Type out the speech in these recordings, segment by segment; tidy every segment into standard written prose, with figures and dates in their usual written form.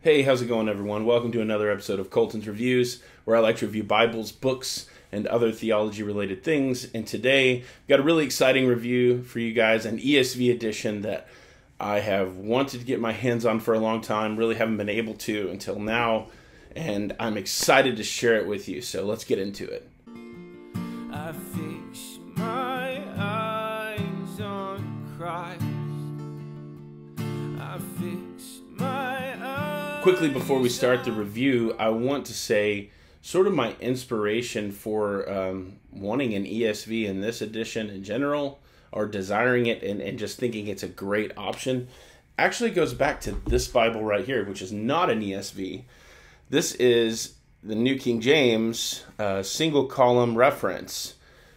Hey, how's it going, everyone? Welcome to another episode of Colton's Reviews, where I like to review Bibles, books, and other theology-related things. And today, I've got a really exciting review for you guys, an ESV edition that I have wanted to get my hands on for a long time, really haven't been able to until now, and I'm excited to share it with you. So let's get into it. I fix my eyes on Christ. I fix my eyes. Quickly before we start the review, I want to say sort of my inspiration for wanting an ESV in this edition in general, or desiring it and just thinking it's a great option, actually goes back to this Bible right here, which is not an ESV. This is the New King James single column reference,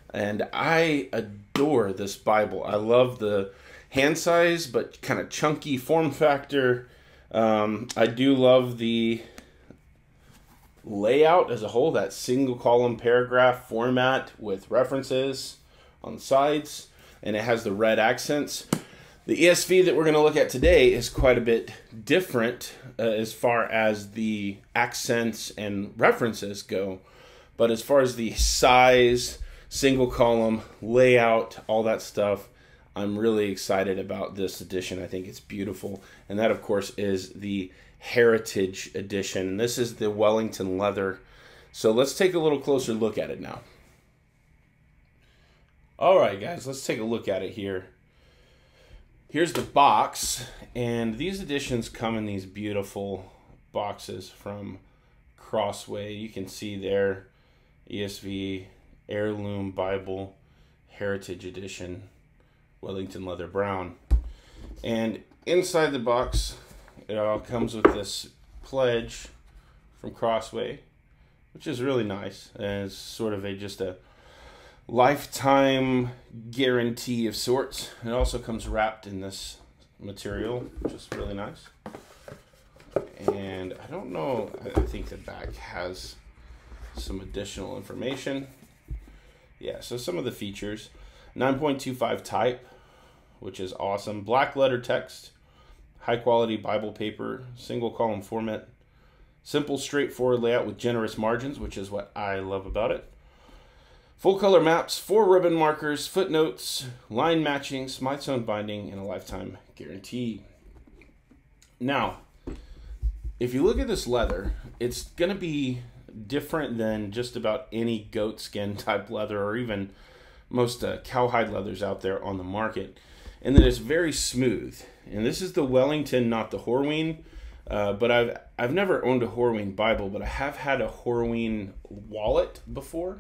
and I adore this Bible. I love the hand size but kind of chunky form factor. I do love the layout as a whole, that single column paragraph format with references on the sides, and it has the red accents. The ESV that we're going to look at today is quite a bit different as far as the accents and references go, but as far as the size, single column, layout, all that stuff, I'm really excited about this edition. I think it's beautiful, and that, of course, is the Heritage Edition. This is the Wellington leather. So let's take a little closer look at it now. All right, guys, let's take a look at it here. Here's the box, and these editions come in these beautiful boxes from Crossway. You can see there, ESV, Heirloom Bible, Heritage Edition, Wellington leather brown. And inside the box, it all comes with this pledge from Crossway, which is really nice, and it's sort of just a lifetime guarantee of sorts. It also comes wrapped in this material, which is really nice. And I don't know, I think the back has some additional information. Yeah, so some of the features. 9.25 type, which is awesome. Black letter text, high quality Bible paper, single column format, simple straightforward layout with generous margins, which is what I love about it. Full color maps, 4 ribbon markers, footnotes, line matching, Smyth's own binding, and a lifetime guarantee. Now, if you look at this leather, it's going to be different than just about any goat skin type leather, or even most cowhide leathers out there on the market, and that it's very smooth. And this is the Wellington, not the Horween. But I've never owned a Horween Bible, but I have had a Horween wallet before.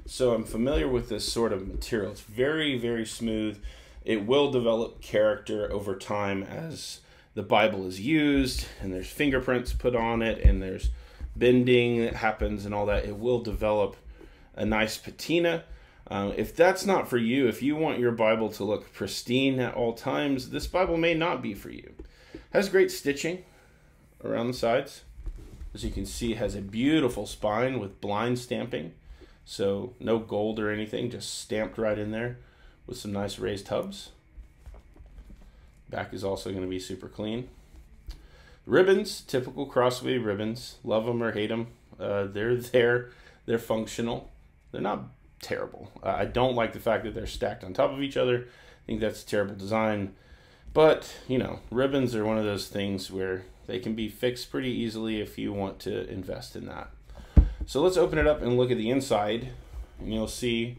So I'm familiar with this sort of material. It's very, very smooth. It will develop character over time as the Bible is used, and there's fingerprints put on it, and there's bending that happens and all that. It will develop a nice patina. If that's not for you, if you want your Bible to look pristine at all times, this Bible may not be for you. It has great stitching around the sides. As you can see, it has a beautiful spine with blind stamping. So no gold or anything, just stamped right in there with some nice raised hubs. Back is also going to be super clean. Ribbons, typical Crossway ribbons. Love them or hate them. They're there. They're functional. They're not terrible. I don't like the fact that they're stacked on top of each other. I think that's a terrible design. But, you know, ribbons are one of those things where they can be fixed pretty easily if you want to invest in that. So let's open it up and look at the inside, and you'll see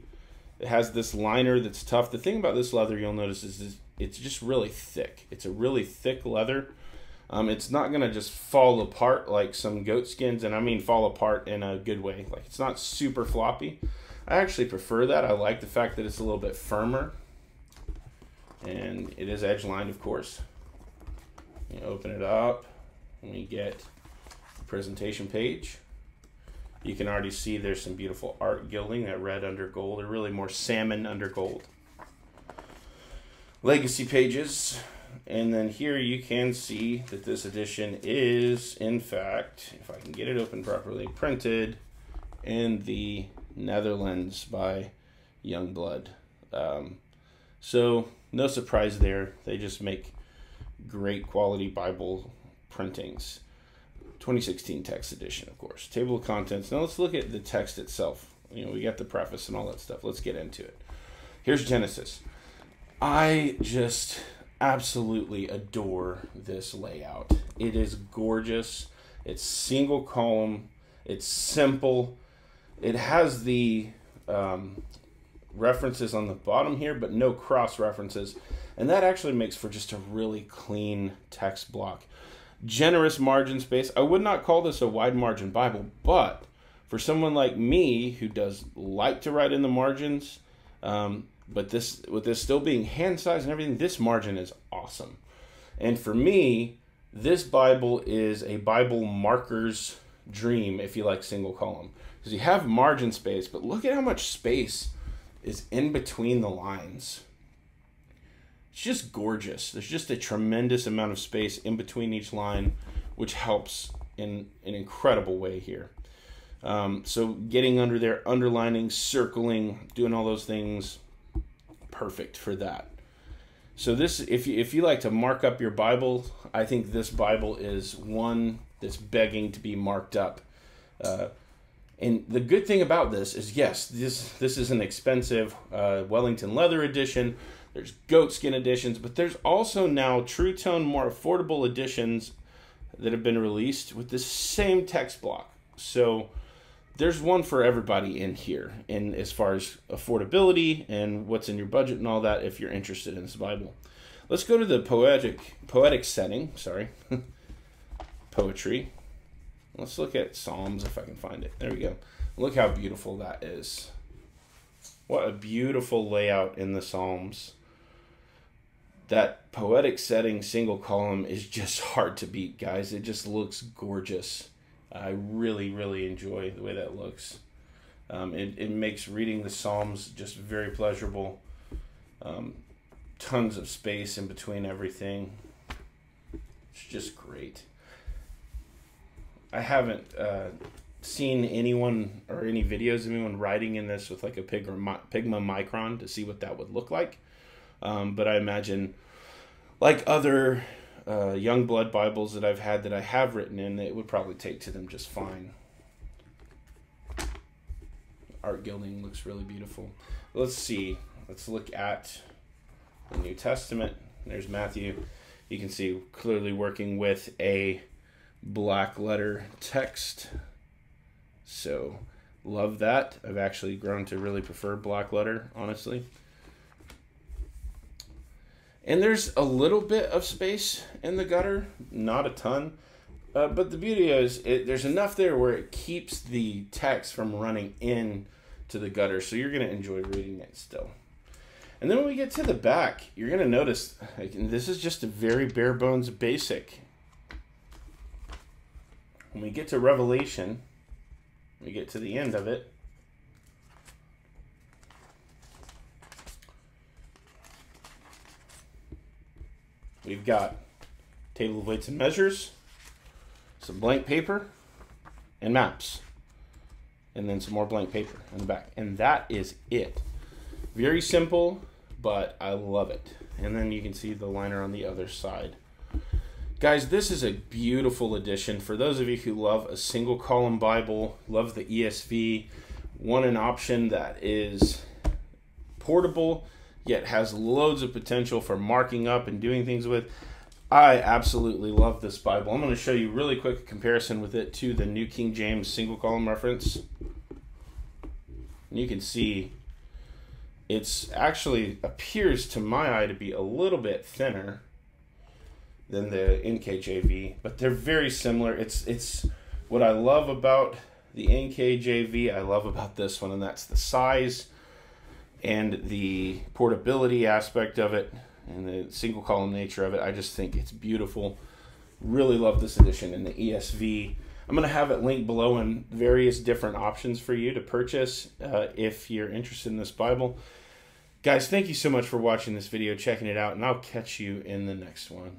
it has this liner that's tough. The thing about this leather you'll notice is it's just really thick. It's a really thick leather. It's not going to just fall apart like some goat skins, and I mean fall apart in a good way. Like, it's not super floppy. I actually prefer that. I like the fact that it's a little bit firmer, and it is edge-lined, of course. You open it up, and we get the presentation page. You can already see there's some beautiful art gilding, that red under gold, or really more salmon under gold. Legacy pages, and then here you can see that this edition is, in fact, if I can get it open properly, printed in the Netherlands by Youngblood. So no surprise there. They just make great quality Bible printings. 2016 text edition, of course. Table of contents. Now let's look at the text itself. You know, we got the preface and all that stuff. Let's get into it. Here's Genesis. I just absolutely adore this layout. It is gorgeous. It's single column. It's simple. It has the references on the bottom here, but no cross references. And that actually makes for just a really clean text block. Generous margin space. I would not call this a wide margin Bible, but for someone like me who does like to write in the margins, but this, with this still being hand size and everything, this margin is awesome. And for me, this Bible is a Bible marker's dream if you like single column. Because you have margin space, but look at how much space is in between the lines. It's just gorgeous. There's just a tremendous amount of space in between each line, which helps in an incredible way here. So getting under there, underlining, circling, doing all those things, perfect for that. So this, if you like to mark up your Bible, I think this Bible is one that's begging to be marked up. And the good thing about this is, yes, this is an expensive Wellington leather edition. There's goatskin editions, but there's also now True Tone, more affordable editions that have been released with the same text block. So there's one for everybody in here, and as far as affordability and what's in your budget and all that, if you're interested in this Bible. Let's go to the poetic setting. Sorry, poetry. Let's look at Psalms if I can find it. There we go. Look how beautiful that is. What a beautiful layout in the Psalms. That poetic setting, single column, is just hard to beat, guys. It just looks gorgeous. I really, really enjoy the way that looks. It makes reading the Psalms just very pleasurable. Tons of space in between everything. It's just great. I haven't seen anyone or any videos of anyone writing in this with like a Pigma Micron to see what that would look like. But I imagine, like other Youngblood Bibles that I've had that I have written in, it would probably take to them just fine. Art gilding looks really beautiful. Let's see. Let's look at the New Testament. There's Matthew. You can see clearly working with a black letter text. So love that. I've actually grown to really prefer black letter, honestly. And there's a little bit of space in the gutter, not a ton. But the beauty is there's enough there where it keeps the text from running in to the gutter. So you're going to enjoy reading it still. And then when we get to the back, you're going to notice, like, this is just a very bare bones basic. When we get to Revelation, we get to the end of it. We've got table of weights and measures, some blank paper, and maps. And then some more blank paper in the back. And that is it. Very simple, but I love it. And then you can see the liner on the other side. Guys, this is a beautiful edition. For those of you who love a single column Bible, love the ESV, want an option that is portable, yet has loads of potential for marking up and doing things with, I absolutely love this Bible. I'm going to show you really quick a comparison with it to the New King James single column reference. And you can see it's actually appears to my eye to be a little bit thinner than the NKJV, but they're very similar. It's what I love about the NKJV, I love about this one, and that's the size and the portability aspect of it and the single column nature of it. I just think it's beautiful. Really love this edition in the ESV. I'm going to have it linked below in various different options for you to purchase if you're interested in this Bible. Guys, thank you so much for watching this video, checking it out, and I'll catch you in the next one.